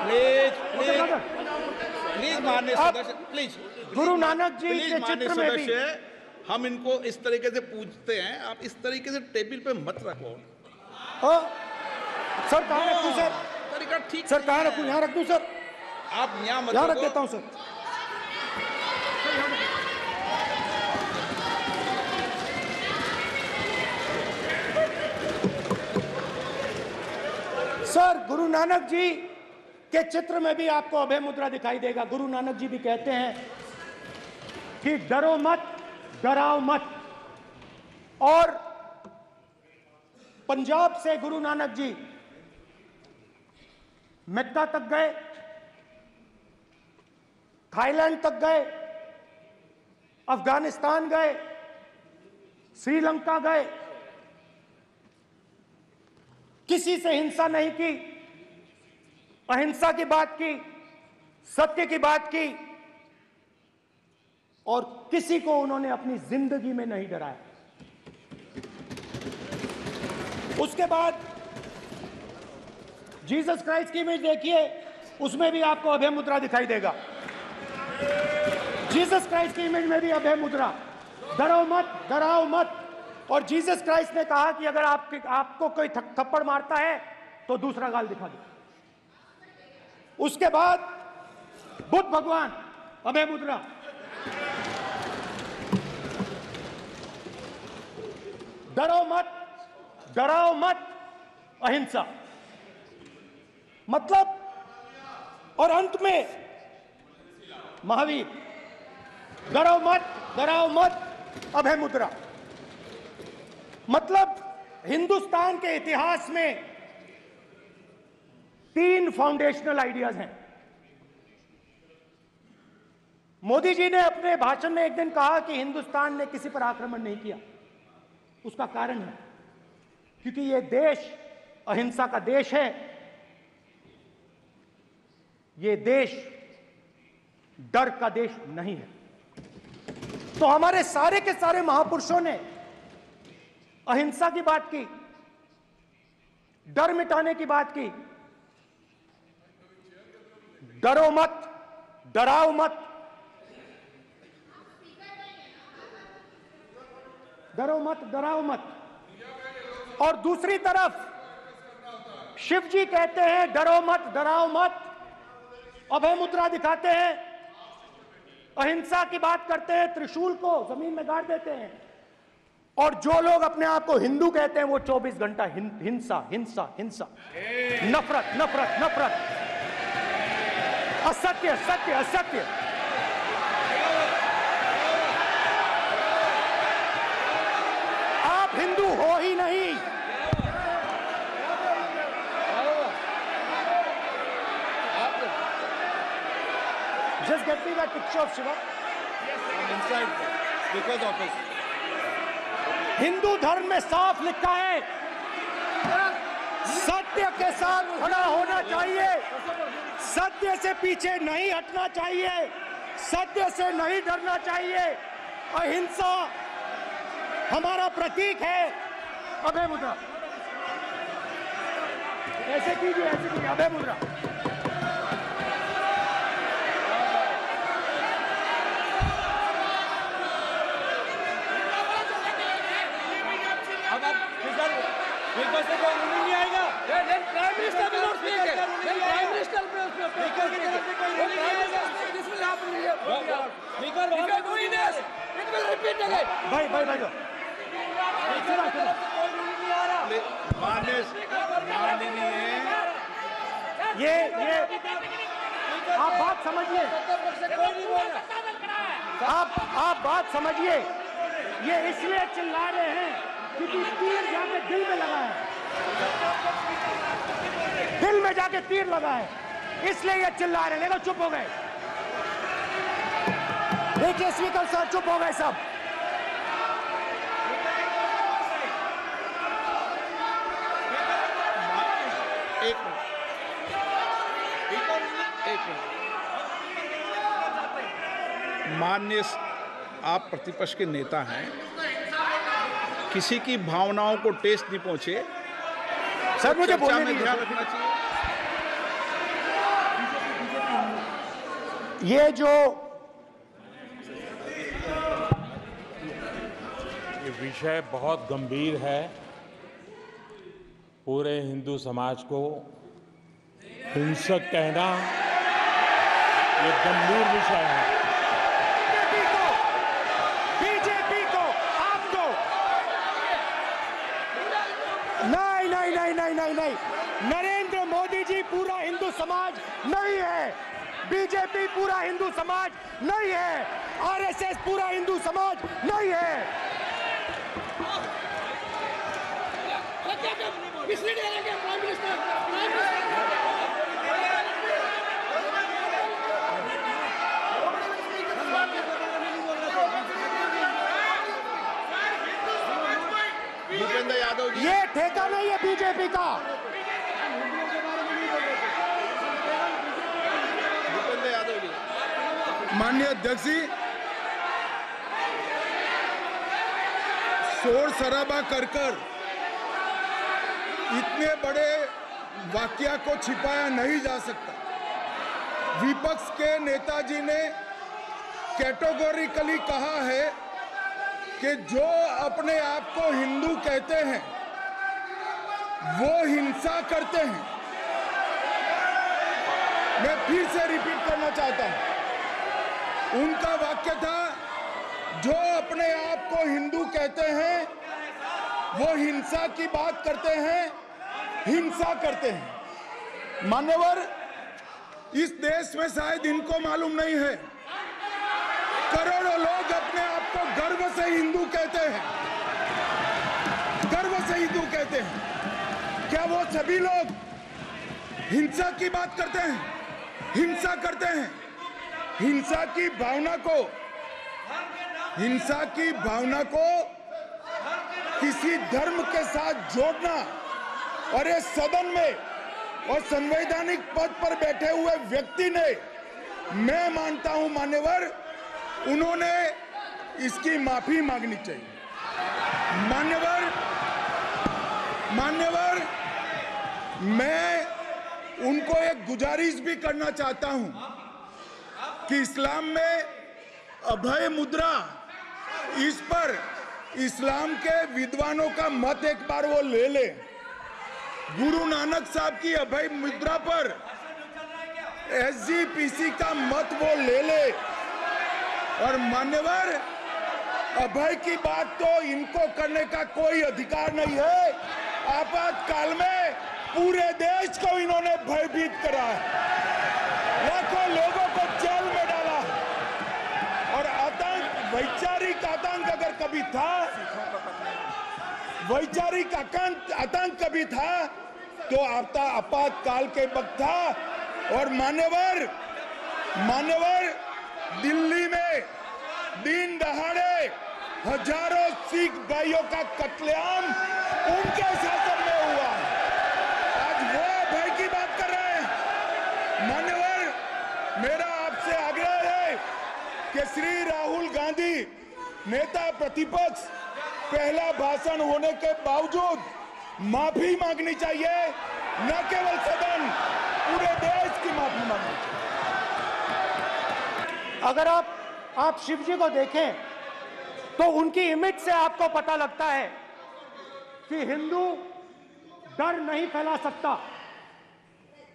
Please please please माननीय सदस्य, please Guru Nanak ji के चित्र में भी हम इनको इस तरीके से पूछते हैं, आप इस तरीके से टेबल पे मत रखो। सर कहाँ रखूं सर? तरीका ठीक सर कहाँ रखूं? यहाँ रख दूं सर? आप यहाँ मत यहाँ रख देता हूँ सर। सर गुरु नानक जी के चित्र में भी आपको अभय मुद्रा दिखाई देगा। गुरु नानक जी भी कहते हैं कि डरो मत, डराओ मत। और पंजाब से गुरु नानक जी मेक्का तक गए, थाईलैंड तक गए, अफगानिस्तान गए, श्रीलंका गए, किसी से हिंसा नहीं की, अहिंसा की बात की, सत्य की बात की, और किसी को उन्होंने अपनी जिंदगी में नहीं डराया। उसके बाद जीसस क्राइस्ट की इमेज देखिए, उसमें भी आपको अभय मुद्रा दिखाई देगा। जीसस क्राइस्ट की इमेज में भी अभय मुद्रा, डरो मत, डराओ मत। और जीसस क्राइस्ट ने कहा कि अगर आपको कोई थप्पड़ मारता है तो दूसरा गाल दिखा दो। उसके बाद बुद्ध भगवान, अभय मुद्रा, डरो मत, डराओ मत, अहिंसा। मतलब, और अंत में महावीर, डरो मत, डराओ मत, अभय मुद्रा। मतलब हिंदुस्तान के इतिहास में 3 फाउंडेशनल आइडियाज हैं। मोदी जी ने अपने भाषण में एक दिन कहा कि हिंदुस्तान ने किसी पर आक्रमण नहीं किया। उसका कारण है क्योंकि यह देश अहिंसा का देश है, यह देश डर का देश नहीं है। तो हमारे सारे के सारे महापुरुषों ने अहिंसा की बात की, डर मिटाने की बात की। डरो मत, डराओ मत, डरो मत, डराओ मत। और दूसरी तरफ शिव जी कहते हैं डरो मत, डराओ मत, अभय मुद्रा दिखाते हैं, अहिंसा की बात करते हैं, त्रिशूल को जमीन में गाड़ देते हैं। और जो लोग अपने आप को हिंदू कहते हैं वो 24 घंटा हिंसा, हिंसा, हिंसा, नफरत, नफरत, नफरत, असत्य, सत्य, असत्य। आप हिंदू हो ही नहीं। Just get me that picture of Shiva. inside because of his Hindu धर्म में साफ लिखा है, सत्य के साथ खड़ा होना चाहिए, सत्य से पीछे नहीं हटना चाहिए, सत्य से नहीं डरना चाहिए। अहिंसा हमारा प्रतीक है। अभय मुद्रा ऐसे कीजिए, ऐसे कीजिए, अभय मुद्रा। नहीं आएगा। Prime minister will not speak it. Then prime minister पे उसमें स्पीकर की this will happen here. Speaker if you are doing this, it will repeat again. भाई ये आप बात समझिए, आप बात समझिए। ये इसलिए चिल्ला रहे हैं क्योंकि तीर जाके दिल में लगा है, दिल में जाके तीर लगा है, इसलिए ये चिल्ला रहे हैं। देखो चुप हो गए, देखिए स्पीकर साहब चुप हो गए सब। एक माननीय आप प्रतिपक्ष के नेता हैं, किसी की भावनाओं को ठेस नहीं पहुंचे, सर मुझे चर्चा बोलने में दीजिए। ध्यान रखना चाहिए। ये जो ये विषय बहुत गंभीर है। पूरे हिंदू समाज को हिंसक कहना ये गंभीर विषय है। बीजेपी को आपको नहीं, नरेंद्र मोदी जी पूरा हिंदू समाज नहीं है, बीजेपी पूरा हिंदू समाज नहीं है, आरएसएस पूरा हिंदू समाज नहीं है। भूपेंद्र यादव जी, ये ठेका नहीं है बीजेपी का। भूपेंद्र यादव जी, माननीय अध्यक्ष जी, शोर शराबा कर इतने बड़े वाकया को छिपाया नहीं जा सकता। विपक्ष के नेताजी ने कैटेगोरिकली कहा है कि जो अपने आप को हिंदू कहते हैं वो हिंसा करते हैं। मैं फिर से रिपीट करना चाहता हूं, उनका वाक्य था जो अपने आप को हिंदू कहते हैं वो हिंसा की बात करते हैं, हिंसा करते हैं। मान्यवर, इस देश में शायद इनको मालूम नहीं है, करोड़ों लोग अपने आप को गर्व से हिंदू कहते हैं, गर्व से हिंदू कहते हैं। क्या वो सभी लोग हिंसा की बात करते हैं, हिंसा करते हैं? हिंसा की भावना को किसी धर्म के साथ जोड़ना और इस सदन में और संवैधानिक पद पर बैठे हुए व्यक्ति ने, मैं मानता हूं मान्यवर, उन्होंने इसकी माफी मांगनी चाहिए। मान्यवर, मैं उनको एक गुजारिश भी करना चाहता हूं कि इस्लाम में अभय मुद्रा, इस पर इस्लाम के विद्वानों का मत एक बार वो ले ले। गुरु नानक साहब की अभय मुद्रा पर एसजीपीसी का मत वो ले ले। और मान्यवर, अभय की बात तो इनको करने का कोई अधिकार नहीं है। आपातकाल में पूरे देश को इन्होंने भयभीत करा है, लाखों लोगों को जेल में डाला। और आतंक, वैचारिक आतंक अगर कभी था, वैचारिक आतंक कभी था तो आपातकाल के वक्त था। और मान्यवर, दिल्ली में दिन दहाड़े हजारों सिख भाइयों का कत्लेआम उनके शासन में हुआ। आज वो भय की बात कर रहे हैं। मान्यवर, मेरा आपसे आग्रह है कि श्री राहुल गांधी, नेता प्रतिपक्ष, पहला भाषण होने के बावजूद माफी मांगनी चाहिए, न केवल सदन, पूरे देश की माफी मांगनी चाहिए। अगर आप शिव जी को देखें तो उनकी इमेज से आपको पता लगता है कि हिंदू डर नहीं फैला सकता,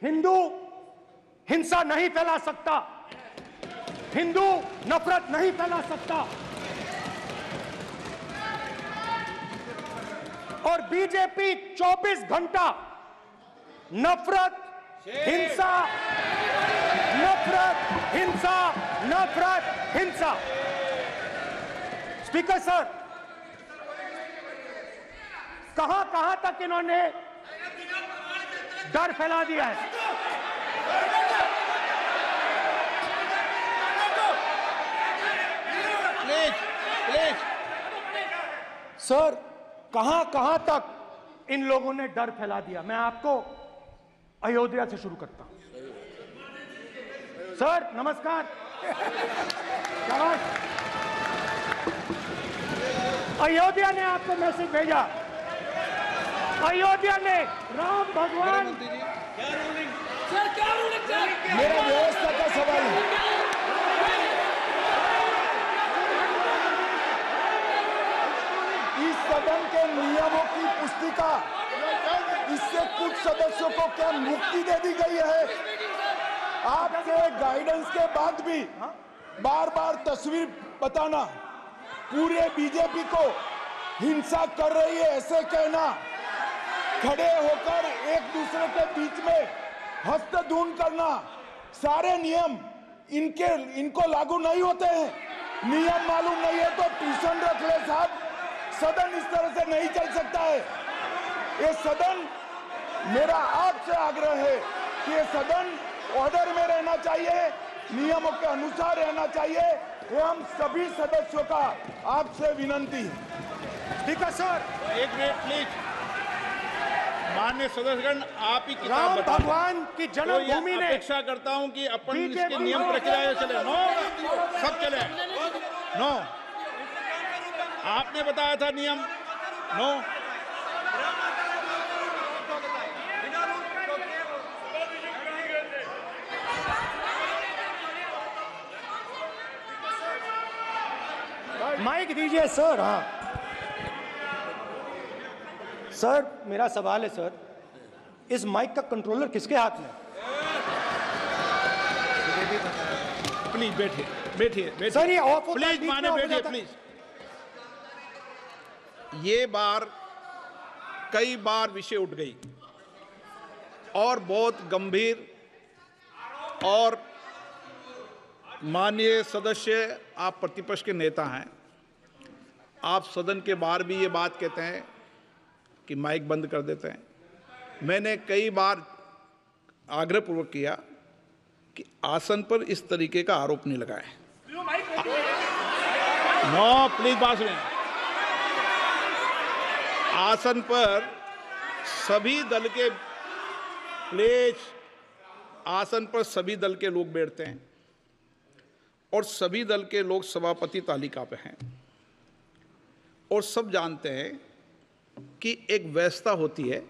हिंदू हिंसा नहीं फैला सकता, हिंदू नफरत नहीं फैला सकता। और बीजेपी 24 घंटा नफरत, हिंसा, नफरत, हिंसा, नफरत, हिंसा। स्पीकर सर, कहां तक इन्होंने डर फैला दिया है? प्लीज सर, कहां तक इन लोगों ने डर फैला दिया? मैं आपको अयोध्या से शुरू करता हूं। सर नमस्कार। शाबाश। अयोध्या ने आपको मैसेज भेजा अयोध्या ने राम भगवान मंत्री जी सर क्या रूलिंग सर मेरा व्यवस्था का सवाल है। इस सदन के नियमों की पुस्तिका, इससे कुछ सदस्यों को क्या मुक्ति दे दी गई है? आपके गाइडेंस के बाद भी बार बार तस्वीर बताना, पूरे बीजेपी को हिंसा कर रही है ऐसे कहना, खड़े होकर एक दूसरे के बीच में हस्तधून करना, सारे नियम इनको लागू नहीं होते हैं। नियम मालूम नहीं है तो ट्यूशन रख ले साहब, सदन इस तरह से नहीं चल सकता है। ये सदन, मेरा आपसे आग्रह है कि ये सदन ऑर्डर में रहना चाहिए, नियमों के अनुसार रहना चाहिए। ये हम सभी सदस्यों का आपसे विनंती है। स्पीकर सर, एक मिनट प्लीज। माननीय सदस्यगण, आप ही किताब राम बताओ। भगवान की तो जन्मभूमि ये ने अपेक्षा करता हूं कि अपन बीजेपी इसके नियम प्रक्रिया चले। नो, सब चले। नो, आपने बताया था नियम। नो, माइक दीजिए सर। हाँ सर, मेरा सवाल है सर, इस माइक का कंट्रोलर किसके हाथ में? प्लीज बैठिए बैठिए सर ये ऑफ होता है, प्लीज बीच में माने ऑफ हो बैठिए जाता है। प्लीज। ये बार कई बार विषय उठ गई और बहुत गंभीर, और माननीय सदस्य, आप प्रतिपक्ष के नेता हैं, आप सदन के बाहर भी ये बात कहते हैं कि माइक बंद कर देते हैं। मैंने कई बार आग्रहपूर्वक किया कि आसन पर इस तरीके का आरोप नहीं लगाएं। नो, प्लीज बात सुनिए। आसन पर सभी दल के, प्लीज, आसन पर सभी दल के लोग बैठते हैं और सभी दल के लोग सभापति तालिका पे हैं, और सब जानते हैं कि एक व्यवस्था होती है,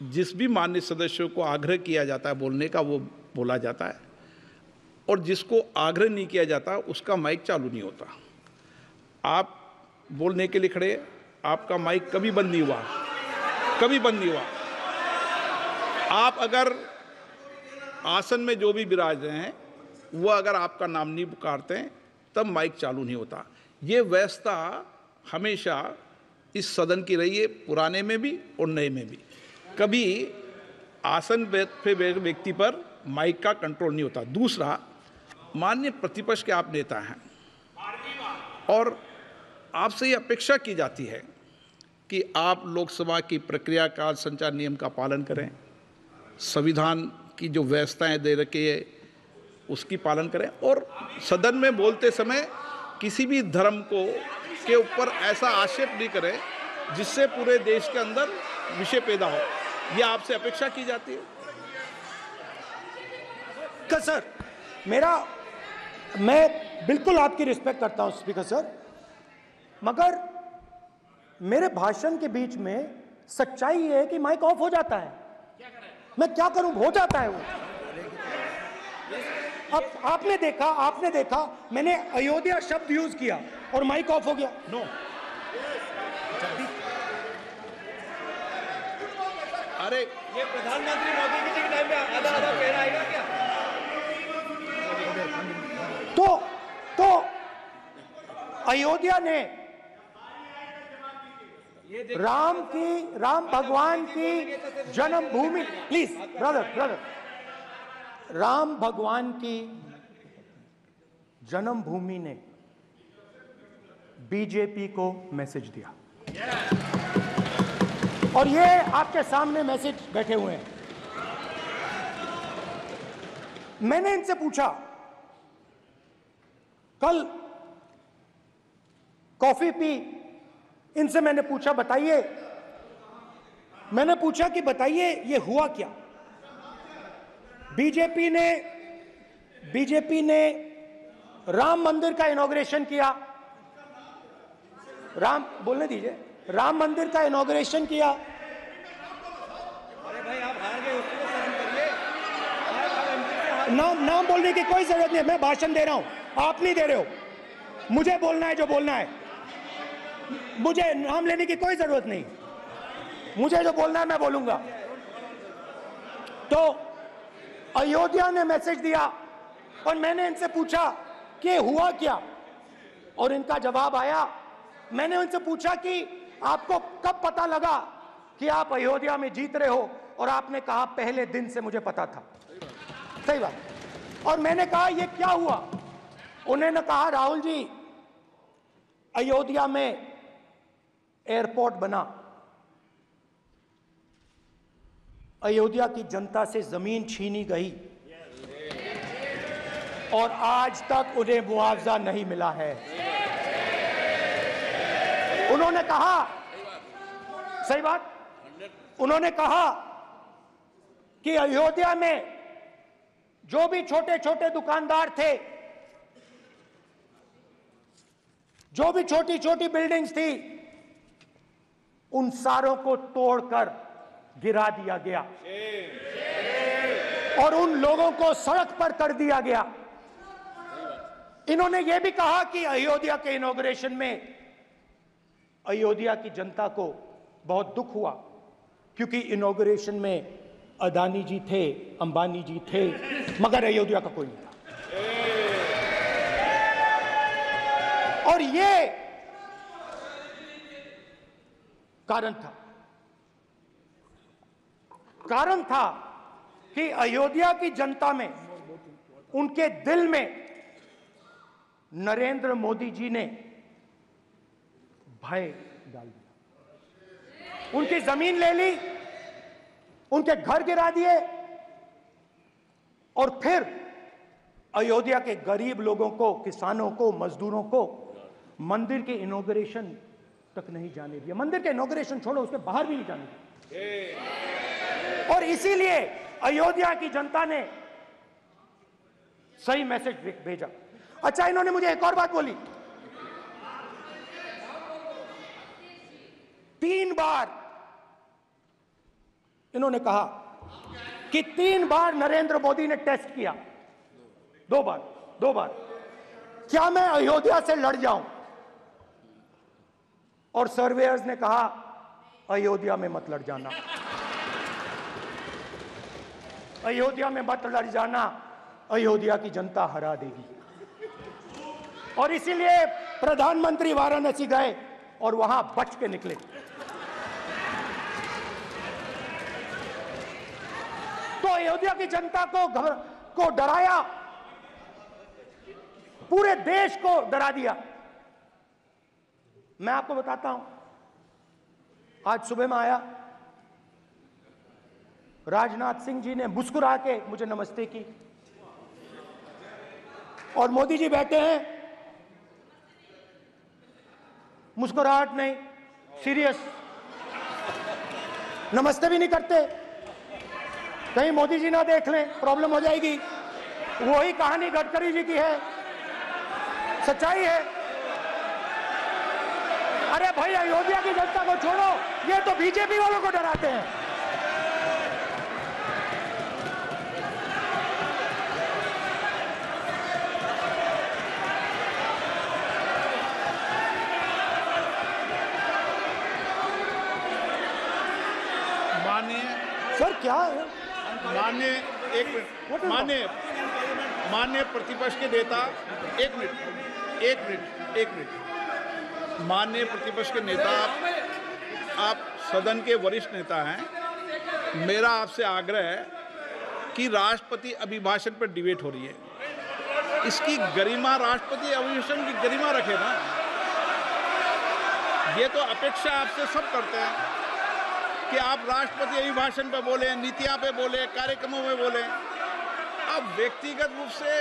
जिस भी माननीय सदस्यों को आग्रह किया जाता है बोलने का वो बोला जाता है, और जिसको आग्रह नहीं किया जाता उसका माइक चालू नहीं होता। आप बोलने के लिए खड़े, आपका माइक कभी बंद नहीं हुआ, कभी बंद नहीं हुआ। आप अगर आसन में जो भी विराज रहे हैं वो अगर आपका नाम नहीं पुकारते हैं तब माइक चालू नहीं होता। ये व्यवस्था हमेशा इस सदन की रही है, पुराने में भी और नए में भी। कभी आसन पे व्यक्ति पर माइक का कंट्रोल नहीं होता। दूसरा, माननीय प्रतिपक्ष के आप नेता हैं और आपसे ये अपेक्षा की जाती है कि आप लोकसभा की प्रक्रिया, काल संचार नियम का पालन करें, संविधान की जो व्यवस्थाएं दे रखी है उसकी पालन करें, और सदन में बोलते समय किसी भी धर्म को के ऊपर ऐसा आक्षेप नहीं करें जिससे पूरे देश के अंदर विषय पैदा हो। ये आपसे अपेक्षा की जाती है। सर, मैं बिल्कुल आपकी रिस्पेक्ट करता हूं स्पीकर सर, मगर मेरे भाषण के बीच में सच्चाई ये है कि माइक ऑफ हो जाता है। मैं क्या करूं, हो जाता है वो। अब आपने देखा मैंने अयोध्या शब्द यूज किया और माइक ऑफ हो गया। नो, अरे ये प्रधानमंत्री मोदी जी के टाइम में आधा आधा पैरा आएगा क्या? तो अयोध्या ने राम भगवान की जन्मभूमि, प्लीज ब्रदर, राम भगवान की जन्मभूमि ने बीजेपी को मैसेज दिया, और ये आपके सामने मैसेज बैठे हुए हैं। मैंने इनसे पूछा, कल कॉफी पी, इनसे मैंने पूछा बताइए, बताइए ये हुआ क्या? बीजेपी ने राम मंदिर का इनॉग्रेशन किया, बोलने दीजिए, राम मंदिर का इनॉग्रेशन किया, नाम बोलने की कोई जरूरत नहीं है। मैं भाषण दे रहा हूं, आप नहीं दे रहे हो। मुझे बोलना है जो बोलना है, मुझे नाम लेने की कोई जरूरत नहीं। मुझे जो बोलना है मैं बोलूंगा। तो अयोध्या ने मैसेज दिया और मैंने इनसे पूछा कि हुआ क्या, और इनका जवाब आया। मैंने उनसे पूछा कि आपको कब पता लगा कि आप अयोध्या में जीत रहे हो, और आपने कहा पहले दिन से मुझे पता था। सही बात। और मैंने कहा ये क्या हुआ? उन्होंने कहा राहुल जी, अयोध्या में एयरपोर्ट बना, अयोध्या की जनता से जमीन छीनी गई और आज तक उन्हें मुआवजा नहीं मिला है। उन्होंने कहा, सही बात, उन्होंने कहा कि अयोध्या में जो भी छोटे छोटे दुकानदार थे, जो भी छोटी छोटी बिल्डिंग्स थी, उन सारों को तोड़कर गिरा दिया गया और उन लोगों को सड़क पर कर दिया गया। इन्होंने यह भी कहा कि अयोध्या के इनॉग्रेशन में अयोध्या की जनता को बहुत दुख हुआ, क्योंकि इनॉग्रेशन में अदानी जी थे, अंबानी जी थे, मगर अयोध्या का कोई नहीं था। और ये कारण था कि अयोध्या की जनता में, उनके दिल में नरेंद्र मोदी जी ने भय डाल दिया। उनकी जमीन ले ली, उनके घर गिरा दिए, और फिर अयोध्या के गरीब लोगों को, किसानों को, मजदूरों को मंदिर के इनॉग्रेशन तक नहीं जाने दिया। मंदिर के इनॉग्रेशन छोड़ो, उसके बाहर भी नहीं जाने दिया। और इसीलिए अयोध्या की जनता ने सही मैसेज भेजा। अच्छा, इन्होंने मुझे एक और बात बोली। 3 बार इन्होंने कहा कि 3 बार नरेंद्र मोदी ने टेस्ट किया। 2 बार क्या मैं अयोध्या से लड़ जाऊं? और सर्वेयर्स ने कहा अयोध्या में मत लड़ जाना, अयोध्या में मत लड़ जाना, अयोध्या की जनता हरा देगी। और इसीलिए प्रधानमंत्री वाराणसी गए और वहां बच के निकले। तो अयोध्या की जनता को डराया, पूरे देश को डरा दिया। मैं आपको बताता हूं, आज सुबह में आया, राजनाथ सिंह जी ने मुस्कुरा के मुझे नमस्ते की, और मोदी जी बैठे हैं, मुस्कुराहट नहीं, सीरियस, नमस्ते भी नहीं करते। कहीं मोदी जी ना देख लें, प्रॉब्लम हो जाएगी। वही कहानी गडकरी जी की है, सच्चाई है। अरे भाई, अयोध्या की जनता को छोड़ो, ये तो बीजेपी वालों को डराते हैं। सर क्या है? माननीय प्रतिपक्ष के नेता, एक मिनट, माननीय प्रतिपक्ष के नेता, आप सदन के वरिष्ठ नेता हैं। मेरा आपसे आग्रह है कि राष्ट्रपति अभिभाषण पर डिबेट हो रही है, इसकी गरिमा, राष्ट्रपति अभिभाषण की गरिमा रखे ना। ये तो अपेक्षा आपसे सब करते हैं कि आप राष्ट्रपति अभिभाषण पे बोले, नीतियां पे बोले, कार्यक्रमों में बोले। अब व्यक्तिगत रूप से